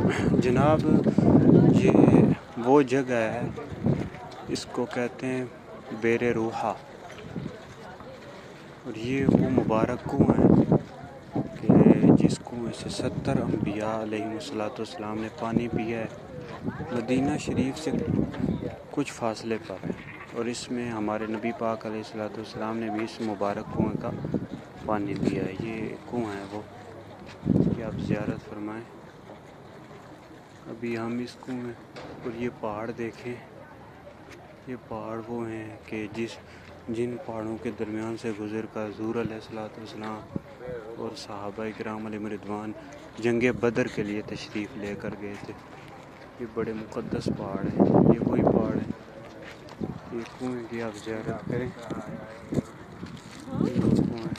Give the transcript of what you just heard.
جناب یہ وہ جگہ ہے، اس کو کہتے ہیں بیر روحا، اور یہ وہ مبارک کنواں ہے کہ جس کنویں سے 70 انبیاء علیہ السلام نے پانی پیا ہے، مدینہ شریف سے کچھ فاصلے پر ہے، اور اس میں ہمارے نبی پاک علیہ السلام نے بھی اس مبارک کنویں کا پانی پیا ہے۔ یہ کنواں ہے وہ کہ آپ زیارت فرمائیں۔ ابھی ہم اس کنویں اور یہ پہاڑ دیکھیں، یہ پہاڑ وہ ہیں کہ جن پہاڑوں کے درمیان سے گزر کر حضور علیہ السلام اور صحابہ کرام علیہم رضوان جنگ بدر کے لیے تشریف لے کر گئے تھے۔ یہ بڑے مقدس پہاڑ ہیں، یہ وہی پہاڑ ہیں، یہ کنویں کی آپ زیارت کریں۔ یہ کنویں